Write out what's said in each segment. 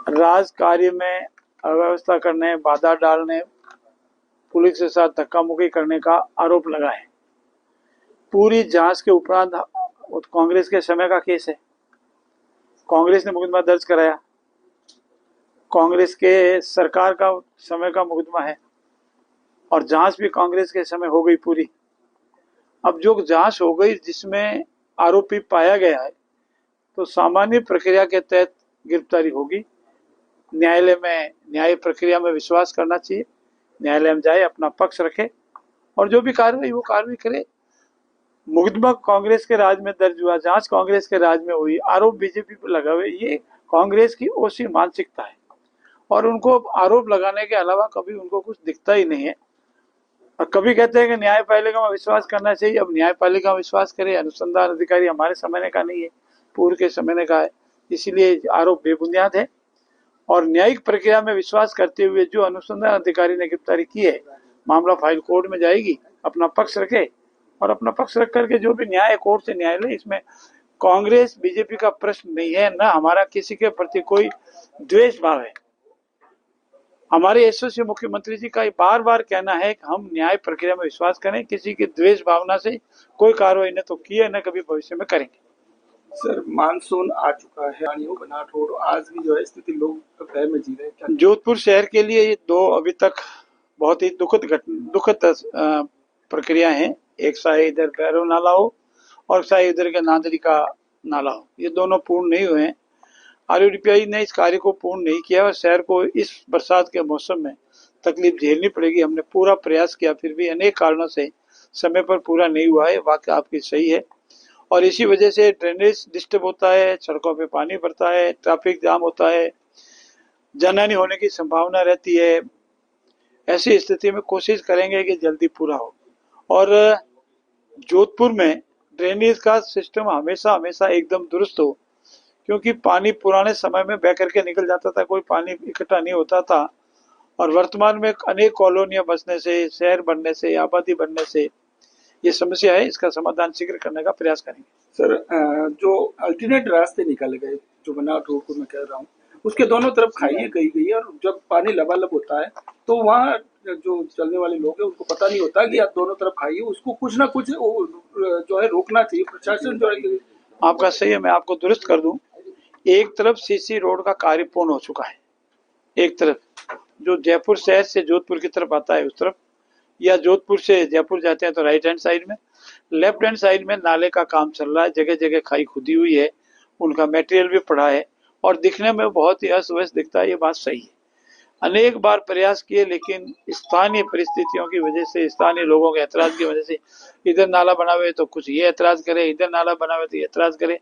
राज कार्य में अव्यवस्था करने, बाधा डालने, पुलिस के साथ धक्का मुक्की करने का आरोप लगा है। पूरी जांच के उपरांत कांग्रेस के समय का केस है, कांग्रेस ने मुकदमा दर्ज कराया, कांग्रेस के सरकार का समय का मुकदमा है और जांच भी कांग्रेस के समय हो गई पूरी। अब जो जांच हो गई जिसमें आरोपी पाया गया है तो सामान्य प्रक्रिया के तहत गिरफ्तारी होगी। न्यायालय में न्याय प्रक्रिया में विश्वास करना चाहिए, न्यायालय में जाए, अपना पक्ष रखे और जो भी कार्रवाई वो कार्रवाई करे। मुकदमा कांग्रेस के राज में दर्ज हुआ, जांच कांग्रेस के राज में हुई, आरोप बीजेपी पर लगा हुए, ये कांग्रेस की ओसी मानसिकता है और उनको आरोप लगाने के अलावा कभी उनको कुछ दिखता ही नहीं है। और कभी कहते हैं कि न्यायपालिका में विश्वास करना चाहिए। अब न्यायपालिका में विश्वास करे, अनुसंधान अधिकारी हमारे समय का नहीं है, पूर्व के समय का है, इसीलिए आरोप बेबुनियाद है। और न्यायिक प्रक्रिया में विश्वास करते हुए जो अनुसंधान अधिकारी ने गिरफ्तारी की है, मामला फाइल कोर्ट में जाएगी, अपना पक्ष रखे और अपना पक्ष रख करके जो भी न्याय कोर्ट से न्याय ले। इसमें कांग्रेस बीजेपी का प्रश्न नहीं है, न हमारा किसी के प्रति कोई द्वेष भाव है। हमारे यशस्वी मुख्यमंत्री जी का बार बार कहना है कि हम न्याय प्रक्रिया में विश्वास करें, किसी की द्वेष भावना से कोई कार्रवाई न तो की है न कभी भविष्य में करेंगे। सर, मानसून आ चुका है, बनाट रोड आज भी जो है स्थिति लोग भय में जी रहे हैं। जोधपुर शहर के लिए ये दो अभी तक बहुत ही दुखद प्रक्रिया है। एक शायद इधर भैरव नाला हो और शायद इधर के नांदरी का नाला हो, ये दोनों पूर्ण नहीं हुए हैं। आरयूडीपीआई ने इस कार्य को पूर्ण नहीं किया और शहर को इस बरसात के मौसम में तकलीफ झेलनी पड़ेगी। हमने पूरा प्रयास किया, फिर भी अनेक कारणों से समय पर पूरा नहीं हुआ है। वाकई आपकी सही है और इसी वजह से ड्रेनेज डिस्टर्ब होता है, सड़कों पे पानी भरता है, ट्रैफिक जाम होता है, जनहानि होने की संभावना रहती है। ऐसी स्थिति में कोशिश करेंगे कि जल्दी पूरा हो। और जोधपुर में ड्रेनेज का सिस्टम हमेशा एकदम दुरुस्त हो, क्योंकि पानी पुराने समय में बह करके निकल जाता था, कोई पानी इकट्ठा नहीं होता था। और वर्तमान में अनेक कॉलोनियां बसने से, शहर बनने से, आबादी बनने से ये समस्या है। इसका समाधान शीघ्र करने का प्रयास करेंगे। सर, जो अल्टरनेट रास्ते निकाले गए, जो बनाट रोड को मैं कह रहा हूँ, उसके दोनों तरफ खाइयां कही गई है और जब पानी लबालब होता है तो वहाँ जो चलने वाले लोग हैं उनको पता नहीं होता कि आप दोनों तरफ खाइए, उसको कुछ ना कुछ जो है रोकना चाहिए। प्रशासन जो है, आपका सही है, मैं आपको दुरुस्त कर दूं। एक तरफ सीसी रोड का कार्य पूर्ण हो चुका है, एक तरफ जो जयपुर शहर से जोधपुर की तरफ आता है उस तरफ, या जोधपुर से जयपुर जाते हैं तो राइट हैंड साइड में, लेफ्ट हैंड साइड में नाले का काम चल रहा है। जगह जगह खाई खुदी हुई है, उनका मटेरियल भी पड़ा है और दिखने में बहुत ही अस्त-व्यस्त दिखता है। ये बात सही है। अनेक बार प्रयास किए लेकिन स्थानीय परिस्थितियों की वजह से, स्थानीय लोगों के ऐतराज की वजह से, इधर नाला बना हुआ है तो कुछ ये ऐतराज करे, इधर नाला बना हुआ है तो ये ऐतराज करे।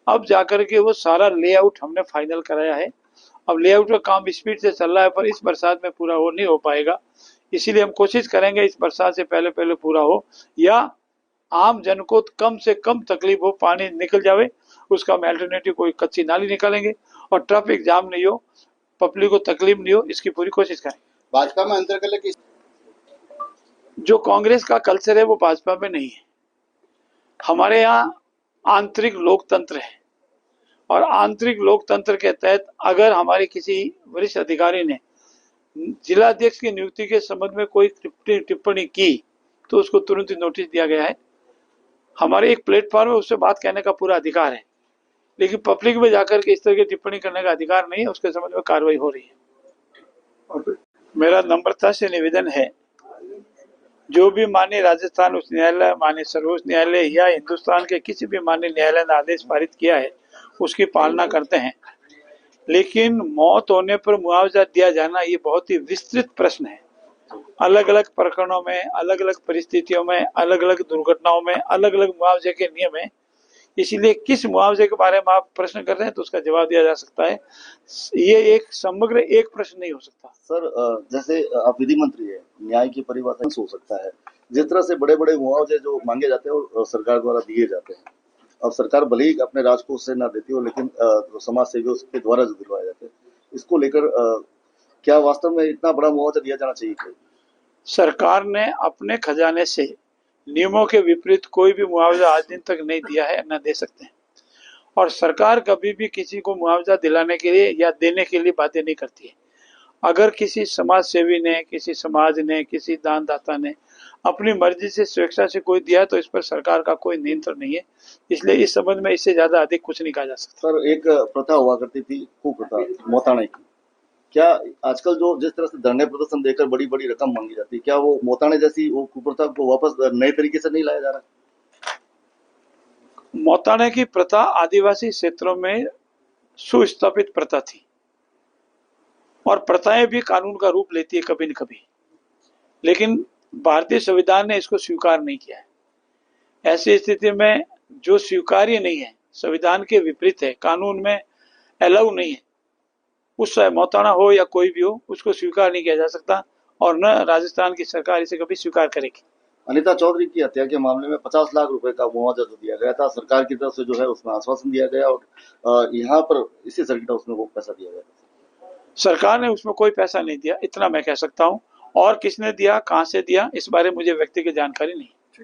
अब जाकर के वो सारा लेआउट हमने फाइनल कराया है। अब लेआउट का काम स्पीड से चल रहा है पर इस बरसात में पूरा हो नहीं हो पाएगा, इसीलिए हम कोशिश करेंगे इस बरसात से पहले पूरा हो, या आम जन को कम से कम तकलीफ हो, पानी निकल जावे, उसका हम अल्टरनेटिव कोई कच्ची नाली निकालेंगे और ट्रैफिक जाम नहीं हो, पब्लिक को तकलीफ नहीं हो, इसकी पूरी कोशिश करें। भाजपा में अंतर कर जो कांग्रेस का कल्चर है वो भाजपा में नहीं है। हमारे यहाँ आंतरिक लोकतंत्र है और आंतरिक लोकतंत्र के तहत अगर हमारे किसी वरिष्ठ अधिकारी ने जिलाध्यक्ष की नियुक्ति के संबंध में कोई टिप्पणी की तो उसको तुरंत ही नोटिस दिया गया है। हमारे एक प्लेटफॉर्म है, उससे बात कहने का पूरा अधिकार है, लेकिन पब्लिक में जाकर के इस तरह की टिप्पणी करने का अधिकार नहीं है। उसके संबंध में कार्रवाई हो रही है। और मेरा नम्रता से निवेदन है, जो भी माननीय राजस्थान उच्च न्यायालय, माननीय सर्वोच्च न्यायालय या हिंदुस्तान के किसी भी माननीय न्यायालय ने आदेश पारित किया है उसकी पालना करते हैं, लेकिन मौत होने पर मुआवजा दिया जाना ये बहुत ही विस्तृत प्रश्न है। अलग अलग प्रकरणों में, अलग अलग परिस्थितियों में, अलग अलग दुर्घटनाओं में अलग अलग मुआवजे के नियम है। इसीलिए किस मुआवजे के बारे में आप प्रश्न कर रहे हैं तो उसका जवाब दिया जा सकता है। ये एक समग्र एक प्रश्न नहीं हो सकता। सर, जैसे आप विधि मंत्री है, न्याय की परिभाषा हो सकता है, जिस तरह से बड़े बड़े मुआवजे जो मांगे जाते हैं और सरकार द्वारा दिए जाते हैं, और सरकार भले ही अपने राजकोष से ना देती हो, लेकिन समाज सेवियों के द्वारा जो दिलवाए जाते हैं, इसको लेकर क्या वास्तव में इतना बड़ा मुआवजा दिया जाना चाहिए? सरकार ने अपने खजाने से नियमों के विपरीत कोई भी मुआवजा आज दिन तक नहीं दिया है, न दे सकते हैं। और सरकार कभी भी किसी को मुआवजा दिलाने के लिए या देने के लिए बातें नहीं करती है। अगर किसी समाज सेवी ने, किसी समाज ने, किसी दानदाता ने अपनी मर्जी से स्वेच्छा से कोई दिया तो इस पर सरकार का कोई नियंत्रण नहीं है। इसलिए इस संबंध में इससे ज्यादा अधिक कुछ नहीं कहा जा सकता। सर, एक प्रथा हुआ करती थी कुप्रथा मोताने की, क्या आजकल जो जिस तरह से धरने प्रदर्शन देकर बड़ी बड़ी रकम मांगी जाती है, क्या वो मोताने जैसी वो कुप्रथा को वापस नए तरीके से नहीं लाया जा रहा? मोताने की प्रथा आदिवासी क्षेत्रों में सुस्थापित प्रथा थी और प्रथाएं भी कानून का रूप लेती है कभी न कभी, लेकिन भारतीय संविधान ने इसको स्वीकार नहीं किया है। ऐसी स्थिति में जो स्वीकार्य नहीं है, संविधान के विपरीत है, कानून में अलाउ नहीं है, उस मोताना हो या कोई भी हो, उसको स्वीकार नहीं किया जा सकता और न राजस्थान की सरकार इसे कभी स्वीकार करेगी। अनिता चौधरी की हत्या के मामले में 50 लाख रुपए का मुआवजा जो दिया गया था सरकार की तरफ से, जो है उसमें आश्वासन दिया गया और यहाँ पर इसी सर्किट हाउस में वो पैसा दिया गया। सरकार ने उसमें कोई पैसा नहीं दिया, इतना मैं कह सकता हूं। और किसने दिया, कहां से दिया, इस बारे में मुझे व्यक्तिगत जानकारी नहीं।